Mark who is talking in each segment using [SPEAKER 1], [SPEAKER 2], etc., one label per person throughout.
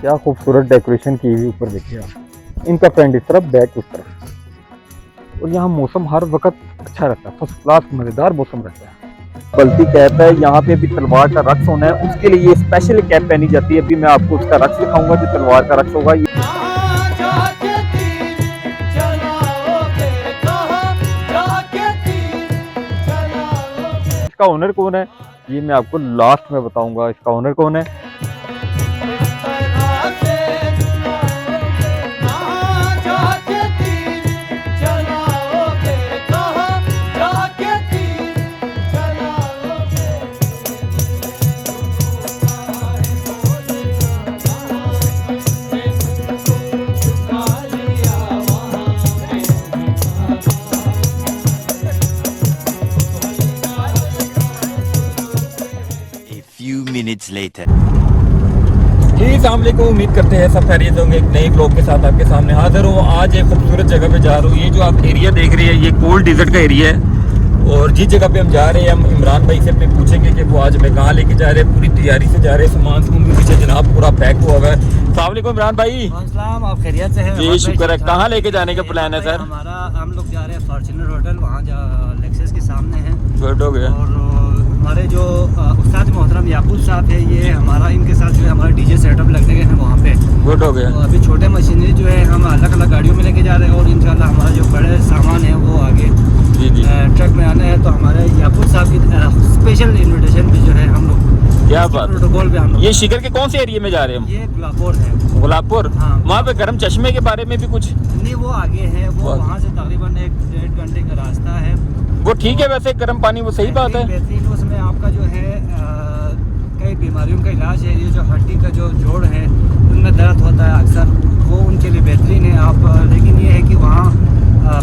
[SPEAKER 1] क्या खूबसूरत डेकोरेशन की हुई, ऊपर देखिए आप। इनका फ्रंट इस तरफ, बैक उस तरफ। और यहाँ मौसम हर वक्त अच्छा रहता है, फर्स्ट क्लास मज़ेदार मौसम रहता है। बल्कि कहता है यहाँ पे अभी तलवार का रक्स होना है, उसके लिए स्पेशल कैप पहनी जाती है। अभी मैं आपको उसका रक्स दिखाऊंगा, जो तलवार का रक्स होगा। इसका ओनर कौन है ये मैं आपको लास्ट में बताऊंगा। इसका ओनर कौन है।
[SPEAKER 2] minutes later.
[SPEAKER 1] जी अस्सलाम वालेकुम, उम्मीद करते हैं सब खैरियत होंगे। एक नए ब्लॉग के साथ आपके सामने हाजिर हूँ। आज एक खूबसूरत जगह पे जा रहा हूँ। ये जो आप एरिया देख रहे हैं ये कोल्ड डेजर्ट का एरिया है। और जिस जगह पे हम जा रहे हैं, हम इमरान भाई से अपने पूछेंगे कि वो आज हमें कहाँ लेके जा रहे हैं। पूरी तैयारी से जा रहे हैं, सामान भी पीछे जनाब पूरा पैक हुआ हुआ है। अस्सलाम वालेकुम इमरान भाई।
[SPEAKER 3] अस्सलाम, आप खैरियत से हैं?
[SPEAKER 1] जी शुक्र है। कहाँ लेके जाने का प्लान है सर?
[SPEAKER 3] हम लोग जा रहे हैं फॉर्च्यूनर होटल, वहाँ लेक्सस के सामने है।
[SPEAKER 1] गुड हो गया।
[SPEAKER 3] और हमारे जो उस्ताद मोहतरम याकूब साहब है, ये हमारा इनके साथ जो है हमारा डीजे सेटअप लगने गए हैं वहाँ पे।
[SPEAKER 1] गुड हो गया।
[SPEAKER 3] तो अभी छोटे मशीनरी जो है हम अलग अलग गाड़ियों में लेके जा रहे हैं, और इंशाल्लाह हमारा जो बड़े सामान है वो आगे
[SPEAKER 1] जी
[SPEAKER 3] ट्रक में आने हैं। तो हमारे याकूब साहब की स्पेशल इन्विटेशन भी जो है हम लोग,
[SPEAKER 1] क्या बात।
[SPEAKER 3] प्रोटोकॉल पे हम लोग।
[SPEAKER 1] ये शिकर के कौन से एरिया में जा रहे हैं हम?
[SPEAKER 3] ये गुलाबपुर है।
[SPEAKER 1] गुलाबपुर।
[SPEAKER 3] हाँ।
[SPEAKER 1] वहाँ पे गर्म चश्मे के बारे में भी कुछ
[SPEAKER 3] नहीं, वो आगे है, वो वहाँ से तकरीबन 1-1.5 घंटे का रास्ता है।
[SPEAKER 1] वो ठीक है वैसे गर्म पानी, वो सही बात है।
[SPEAKER 3] बेहतरीन, उसमें आपका जो है कई बीमारियों का इलाज है। ये जो हड्डी का जो जोड़ है उनमें दर्द होता है अक्सर, वो उनके लिए बेहतरीन है। आप लेकिन ये है कि वहाँ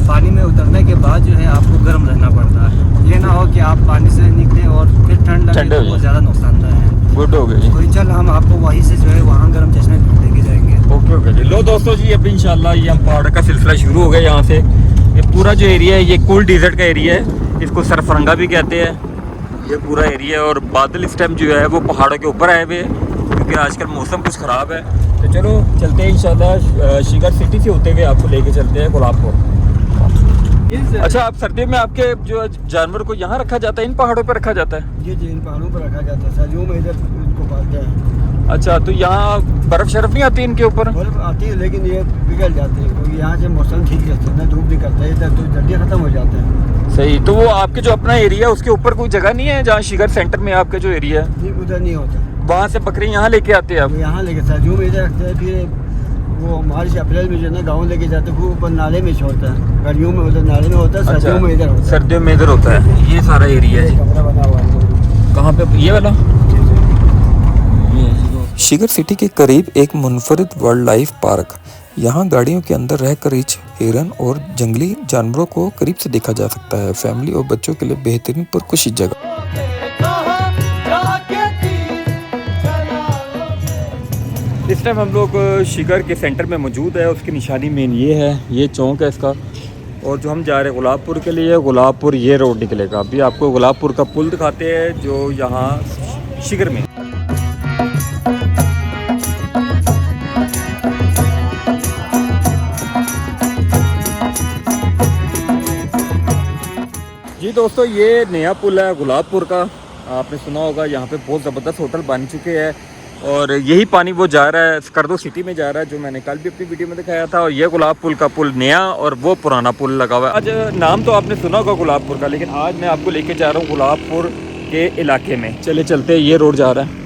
[SPEAKER 3] पानी में उतरने के बाद जो है आपको गर्म रहना पड़ता है। ये ना हो कि आप पानी से निकले और फिर ठंड लगे, तो वो ज़्यादा नुकसानदायक है।
[SPEAKER 1] गुड हो गई।
[SPEAKER 3] तो इंशाल्लाह हम आपको वहीं से जो है वहाँ गर्म चश्मे लेके जाएंगे।
[SPEAKER 1] ओके ओके जी। लो दोस्तों जी, अब इंशाल्लाह ये हम पहाड़ का सिलसिला शुरू हो गया। यहाँ से ये पूरा जो एरिया है ये कोल्ड डेजर्ट का एरिया है। इसको सरफरंगा भी कहते हैं ये पूरा एरिया है। और बादल इस टाइम जो है वो पहाड़ों के ऊपर आए हुए हैं, क्योंकि आजकल मौसम कुछ ख़राब है। तो चलो चलते हैं इंशाल्लाह। शिगर सिटी से होते हुए आपको लेके चलते हैं गुलाबपुर। अच्छा, आप सर्दियों में आपके जो जानवर को यहाँ रखा जाता है, इन पहाड़ों पर रखा जाता है?
[SPEAKER 3] जी, इन पहाड़ों पर रखा जाता है। सर्दियों में इधर इनको पालते हैं।
[SPEAKER 1] अच्छा, तो यहाँ बर्फ़ शर्फ नहीं आती इनके ऊपर?
[SPEAKER 3] बर्फ आती है, लेकिन ये पिघल जाते हैं क्योंकि यहाँ से मौसम ठीक रहता है ना, धूप नहीं करता है, इधर तो जल्दी ख़त्म हो जाते हैं।
[SPEAKER 1] सही। तो वो आपके जो अपना एरिया है उसके ऊपर कोई जगह नहीं है जहाँ शिगर सेंटर में आपका जो एरिया है?
[SPEAKER 3] नहीं, उधर नहीं होता।
[SPEAKER 1] वहाँ से बकरी यहाँ लेके आते हैं आप?
[SPEAKER 3] यहाँ लेके सर्दियों में इधर रखते हैं, फिर वो मार्च अप्रैल में जो है ना गाँव लेके जाते हैं, वो ऊपर नाले में छोड़ता है। गर्मियों में उधर नाले में होता है, सर्दियों में इधर होता है।
[SPEAKER 1] सर्दियों में इधर होता है। ये सारा एरिया है।
[SPEAKER 3] कमरा बना हुआ है।
[SPEAKER 1] कहाँ पे ये वाला?
[SPEAKER 4] शिगर सिटी के करीब एक मुनफरिद वाइल्ड लाइफ पार्क। यहाँ गाड़ियों के अंदर रहकर रिछ, हिरन और जंगली जानवरों को करीब से देखा जा सकता है। फैमिली और बच्चों के लिए बेहतरीन पुरकुशी जगह।
[SPEAKER 1] इस टाइम हम लोग शिगर के सेंटर में मौजूद है। उसकी निशानी मेन ये है, ये चौक है इसका। और जो हम जा रहे हैं गुलाबपुर के लिए, गुलाबपुर ये रोड निकलेगा। अभी आपको गुलाबपुर का पुल दिखाते हैं जो यहाँ शिगर में। जी दोस्तों, ये नया पुल है गुलाबपुर का। आपने सुना होगा यहाँ पे बहुत ज़बरदस्त होटल बन चुके हैं। और यही पानी वो जा रहा है स्कर्दो सिटी में जा रहा है, जो मैंने कल भी अपनी वीडियो में दिखाया था। और ये गुलाबपुर का पुल नया और वो पुराना पुल लगा हुआ है। आज नाम तो आपने सुना होगा गुलाबपुर का, लेकिन आज मैं आपको लेके जा रहा हूँ गुलाबपुर के इलाके में। चले चलते, ये रोड जा रहा है।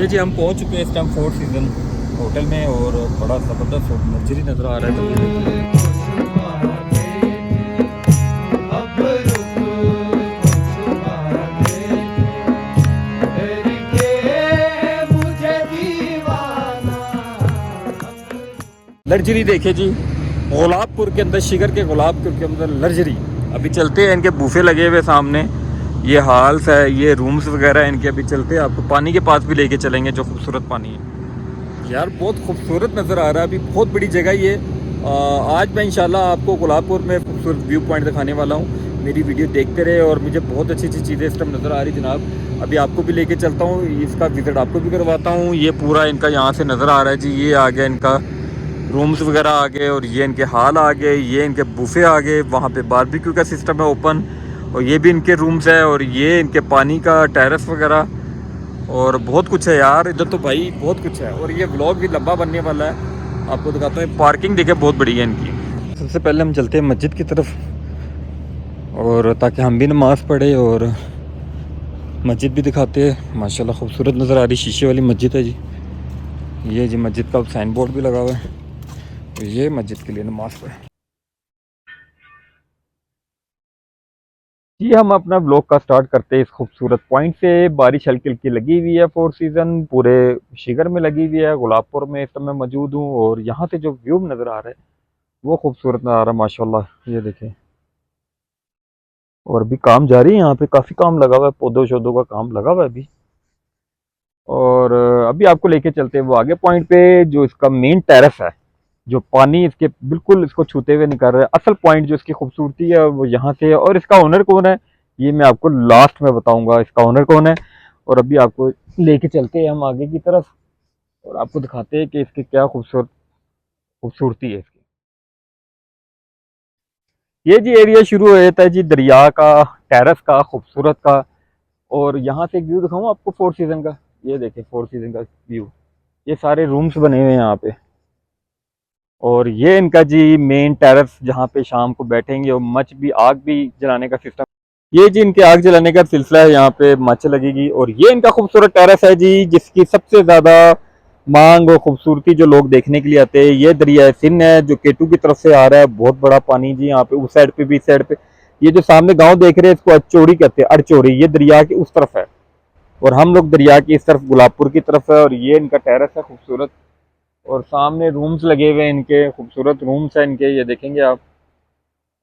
[SPEAKER 1] ये जी हम पहुंच चुके हैं इस टाइम फोर सीजन होटल में और बड़ा ज़बरदस्त लग्जरी नज़र आ रहा है। लग्जरी देखिए जी, गुलाबपुर के अंदर, शिगर के गुलाबपुर के अंदर लग्जरी। अभी चलते हैं, इनके बूफे लगे हुए सामने, ये हॉल्स है, ये रूम्स वगैरह इनके। अभी चलते हैं, आपको पानी के पास भी लेके चलेंगे, जो खूबसूरत पानी है यार, बहुत खूबसूरत नज़र आ रहा है। अभी बहुत बड़ी जगह ये। आज मैं इंशाल्लाह आपको गुलाबपुर में खूबसूरत व्यू पॉइंट दिखाने वाला हूँ। मेरी वीडियो देखते रहे और मुझे बहुत अच्छी अच्छी चीज़ें इस टाइम नज़र आ रही जनाब। अभी आपको भी लेके चलता हूँ, इसका विज़िट आपको भी करवाता हूँ। ये पूरा इनका यहाँ से नज़र आ रहा है जी, ये आ गया इनका रूम्स वगैरह आ गए, और ये इनके हॉल आ गए, ये इनके बूफे आ गए, वहाँ पे बारबेक्यू का सिस्टम है ओपन, और ये भी इनके रूम्स है, और ये इनके पानी का टेरेस वगैरह, और बहुत कुछ है यार इधर तो भाई, बहुत कुछ है। और ये व्लॉग भी लंबा बनने वाला है, आपको दिखाता हूँ। पार्किंग देखे बहुत बड़ी है इनकी। सबसे पहले हम चलते हैं मस्जिद की तरफ, और ताकि हम भी नमाज़ पढ़े, और मस्जिद भी दिखाते हैं। माशाल्लाह खूबसूरत नज़र आ रही, शीशे वाली मस्जिद है जी। ये जी मस्जिद का साइन बोर्ड भी लगा हुआ है, तो ये मस्जिद के लिए नमाज़ पढ़े जी। हम अपना ब्लॉग का स्टार्ट करते हैं इस खूबसूरत पॉइंट से। बारिश हल्की हल्की लगी हुई है, फोर सीज़न पूरे शिगर में लगी हुई है। गुलाबपुर में इस समय मौजूद हूँ, और यहाँ से जो व्यू नज़र आ रहा है वो खूबसूरत नज़र आ रहा है माशाल्लाह। ये देखें, और अभी काम जारी है, यहाँ पे काफ़ी काम लगा हुआ है, पौधों शौधों का काम लगा हुआ है अभी। और अभी आपको लेके चलते हैं वो आगे पॉइंट पे, जो इसका मेन टेरेस है, जो पानी इसके बिल्कुल इसको छूते हुए निकल रहा है। असल पॉइंट जो इसकी खूबसूरती है वो यहाँ से है। और इसका ओनर कौन है ये मैं आपको लास्ट में बताऊंगा, इसका ओनर कौन है। और अभी आपको लेके चलते हैं हम आगे की तरफ, और आपको दिखाते हैं कि इसकी क्या खूबसूरती है इसकी। ये जी एरिया शुरू हो जाता है जी दरिया का, टेरेस का, खूबसूरत का। और यहाँ से एक व्यू दिखाऊँ आपको फोर सीजन का। ये देखें फोर सीजन का व्यू, ये सारे रूम्स बने हुए हैं यहाँ पे। और ये इनका जी मेन टेरेस, जहाँ पे शाम को बैठेंगे, और मच भी, आग भी जलाने का सिस्टम। ये जी इनके आग जलाने का सिलसिला है, यहाँ पे मच लगेगी। और ये इनका खूबसूरत टेरेस है जी, जिसकी सबसे ज्यादा मांग और खूबसूरती जो लोग देखने के लिए आते हैं। ये दरिया सिंध है जो केटू की तरफ से आ रहा है, बहुत बड़ा पानी जी यहाँ पे, उस साइड पे भी, इस साइड पे। ये जो सामने गाँव देख रहे हैं इसको अचौड़ी कहते हैं, अड़चौड़ी। ये दरिया की उस तरफ है, और हम लोग दरिया की इस तरफ गुलाबपुर की तरफ है। और ये इनका टेरेस है खूबसूरत, और सामने रूम्स लगे हुए हैं इनके, खूबसूरत रूम्स हैं इनके, ये देखेंगे आप।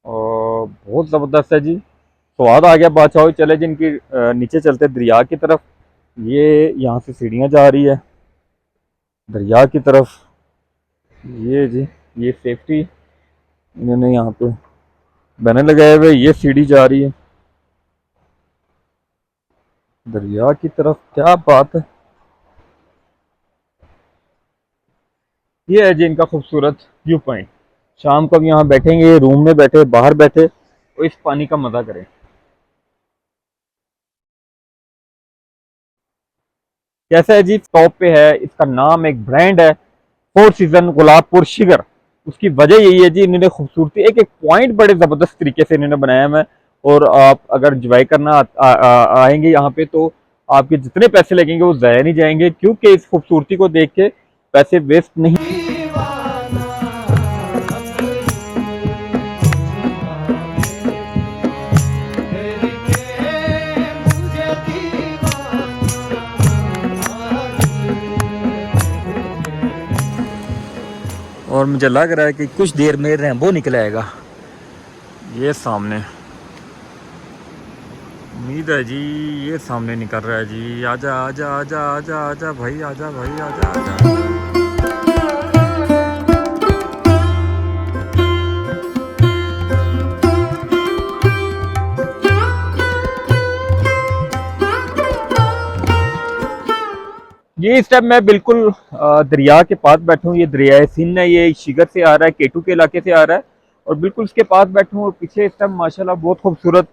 [SPEAKER 1] और बहुत ज़बरदस्त है जी, स्वाद आ गया बादशाह। चले जी इनकी नीचे चलते दरिया की तरफ। ये यहाँ से सीढ़ियाँ जा रही है दरिया की तरफ। ये जी, ये सेफ्टी इन्होंने यहाँ पे बैनर लगाए हुए, ये सीढ़ी जा रही है दरिया की तरफ। क्या बात है। ये है जी इनका खूबसूरत व्यू पॉइंट। शाम को भी यहाँ बैठेंगे, रूम में बैठे, बाहर बैठे, तो इस पानी का मजा करें। कैसा है जी, टॉप पे है, इसका नाम एक ब्रांड है, फोर सीजन गुलाबपुर शिगर। उसकी वजह यही है जी, इन्होंने खूबसूरती, एक एक पॉइंट बड़े जबरदस्त तरीके से इन्होंने बनाया है। और आप अगर इंजॉय करना आएंगे यहाँ पे, तो आपके जितने पैसे लगेंगे वो ज़ाया नहीं जाएंगे, क्योंकि इस खूबसूरती को देख के पैसे वेस्ट नहीं। और मुझे लग रहा है कि कुछ देर में रैम्बो निकल आएगा ये सामने। उम्मीद है जी ये सामने निकल रहा है जी। आजा आजा आजा आजा आजा भाई, आजा भाई, आजा आजा। ये इस टाइम मैं बिल्कुल दरिया के पास बैठा हूँ। ये दरिया सिंध है, ये शिगर से आ रहा है, केटू के इलाके से आ रहा है, और बिल्कुल इसके पास बैठा हूँ। और पीछे इस टाइम माशाल्लाह बहुत खूबसूरत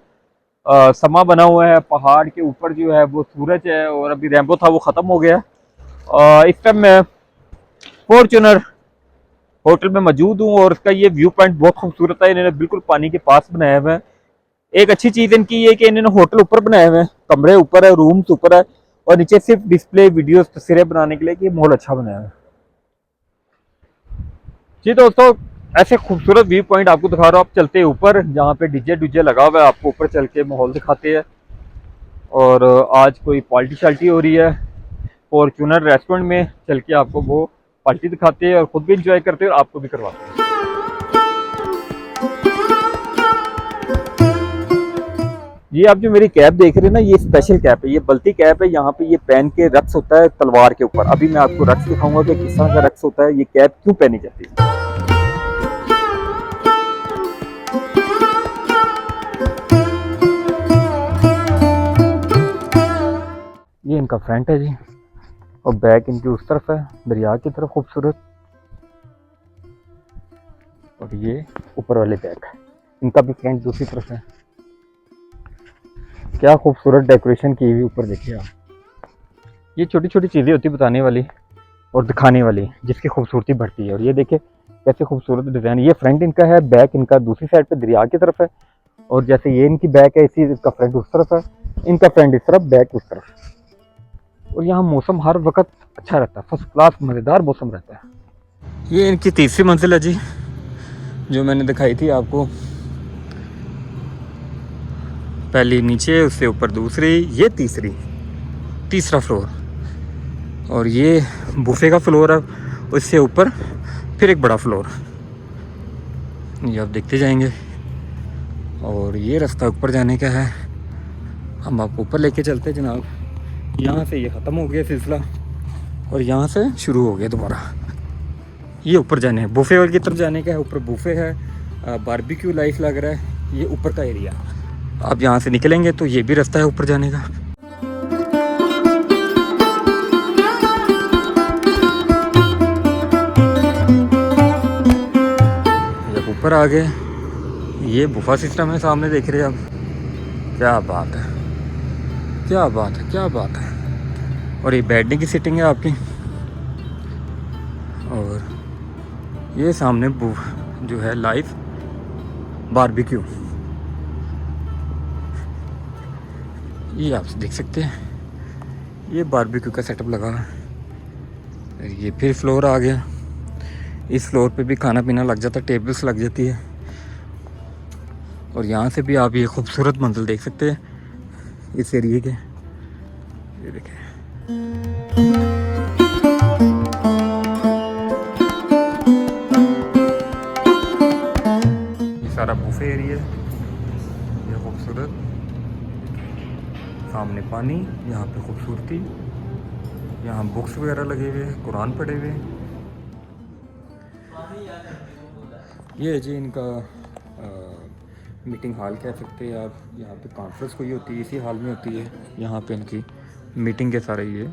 [SPEAKER 1] समा बना हुआ है। पहाड़ के ऊपर जो है वो सूरज है, और अभी रैम्बो था वो ख़त्म हो गया। इस टाइम मैं फॉर्चूनर होटल में मौजूद हूँ, और इसका ये व्यू पॉइंट बहुत खूबसूरत है। इन्होंने बिल्कुल पानी के पास बनाया हुआ है। एक अच्छी चीज़ इनकी ये कि इन्होंने होटल ऊपर बनाए हुए हैं, कमरे ऊपर है, रूम्स ऊपर है, और नीचे सिर्फ डिस्प्ले वीडियोस तस्वीरें बनाने के लिए कि माहौल अच्छा बनाया है। जी दोस्तों, ऐसे खूबसूरत व्यू पॉइंट आपको दिखा रहा हूँ। आप चलते हैं ऊपर, जहाँ पे डीजे लगा हुआ है, आपको ऊपर चल के माहौल दिखाते हैं। और आज कोई पार्टी शाल्टी हो रही है, फॉर्च्यूनर रेस्टोरेंट में चल के आपको वो पार्टी दिखाते हैं और खुद भी इंजॉय करते हैं और आपको भी करवाते हैं। ये आप जो मेरी कैप देख रहे हैं ना, ये स्पेशल कैप है, ये बल्टी कैप है। यहाँ पे ये पहन के रक्स होता है तलवार के ऊपर। अभी मैं आपको रक्स दिखाऊंगा कि किस तरह का रक्स होता है, ये कैप क्यों पहनी जाती है। ये इनका फ्रंट है जी, और बैक इनकी उस तरफ है, दरिया की तरफ खूबसूरत। और ये ऊपर वाले बैक, इनका भी फ्रंट दूसरी तरफ है। क्या खूबसूरत डेकोरेशन की हुई ऊपर देखिए आप। ये छोटी छोटी चीज़ें होती बताने वाली और दिखाने वाली, जिसकी खूबसूरती बढ़ती है। और ये देखिए कैसे खूबसूरत डिज़ाइन। ये फ्रंट इनका है, बैक इनका दूसरी साइड पे दरिया की तरफ है। और जैसे ये इनकी बैक है, इसी इसका फ्रंट उस तरफ है, इनका फ्रंट इस तरफ, बैक उस तरफ। और यहाँ मौसम हर वक्त अच्छा रहता है, फर्स्ट क्लास मज़ेदार मौसम रहता है। ये इनकी तीसरी मंजिल है जी, जो मैंने दिखाई थी आपको। पहली नीचे, उससे ऊपर दूसरी, ये तीसरा फ्लोर। और ये बुफे का फ्लोर है, उससे ऊपर फिर एक बड़ा फ्लोर। ये आप देखते जाएंगे। और ये रास्ता ऊपर जाने का है, हम आपको ऊपर लेके चलते जनाब। यहाँ से ये ख़त्म हो गया सिलसिला और यहाँ से शुरू हो गया दोबारा। ये ऊपर जाने है, बुफे वाली की तरफ जाने का है। ऊपर बुफे है, बारबेक्यू लाइफ लग रहा है। ये ऊपर का एरिया, आप यहाँ से निकलेंगे तो ये भी रास्ता है ऊपर जाने का। जब ऊपर आ गए, ये बुफा सिस्टम है, सामने देख रहे हैं आप। क्या बात है, क्या बात है, क्या बात है। और ये बैठने की सीटिंग है आपकी। और ये सामने जो है लाइव बारबेक्यू, ये आप देख सकते हैं। ये बारबेक्यू का सेटअप लगा है। ये फिर फ्लोर आ गया, इस फ्लोर पे भी खाना पीना लग जाता है, टेबल्स लग जाती है। और यहाँ से भी आप ये खूबसूरत मंजिल देख सकते हैं इस एरिए के। ये देखें, ये सारा बुफे एरिया, ये खूबसूरत। सामने पानी, यहाँ पे खूबसूरती, यहाँ बुक्स वगैरह लगे हुए हैं, कुरान पढ़े हुए हैं। ये है जी इनका मीटिंग हॉल कह सकते हैं आप। यहाँ पे कॉन्फ्रेंस कोई होती है, इसी हॉल में होती है। यहाँ पे इनकी मीटिंग के सारे ये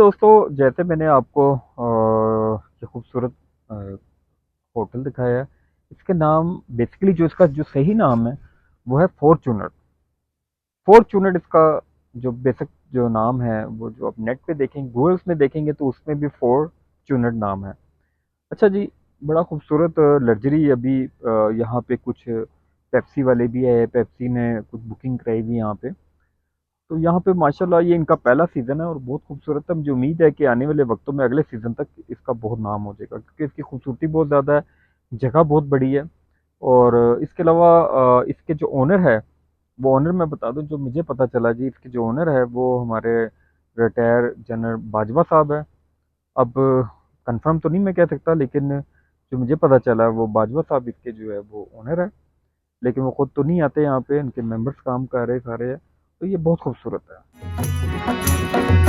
[SPEAKER 1] दोस्तों, जैसे मैंने आपको ये खूबसूरत होटल दिखाया है, इसके नाम बेसिकली जो इसका जो सही नाम है वो है फॉर्चूनर। फॉर्चूनर इसका जो बेसिक जो नाम है, वो जो आप नेट पे देखेंगे, गूगल्स में देखेंगे तो उसमें भी फॉर्चूनर नाम है। अच्छा जी, बड़ा खूबसूरत लग्जरी अभी यहाँ पे कुछ पेप्सी वाले भी है, पेप्सी ने कुछ बुकिंग कराई हुई यहाँ पे। तो यहाँ पे माशाल्लाह ये इनका पहला सीज़न है और बहुत खूबसूरत है। मुझे उम्मीद है कि आने वाले वक्तों में अगले सीज़न तक इसका बहुत नाम हो जाएगा, क्योंकि इसकी खूबसूरती बहुत ज़्यादा है, जगह बहुत बड़ी है। और इसके अलावा इसके जो ओनर है, वो ओनर मैं बता दूं, जो मुझे पता चला जी, इसके जो ओनर है वो हमारे रिटायर जनरल बाजवा साहब है। अब कंफर्म तो नहीं मैं कह सकता, लेकिन जो मुझे पता चला है वो बाजवा साहब इसके जो है वो ओनर है। लेकिन वो खुद तो नहीं आते यहाँ पे, इनके मेंबर्स काम कर रहे सारे हैं। तो ये बहुत खूबसूरत है।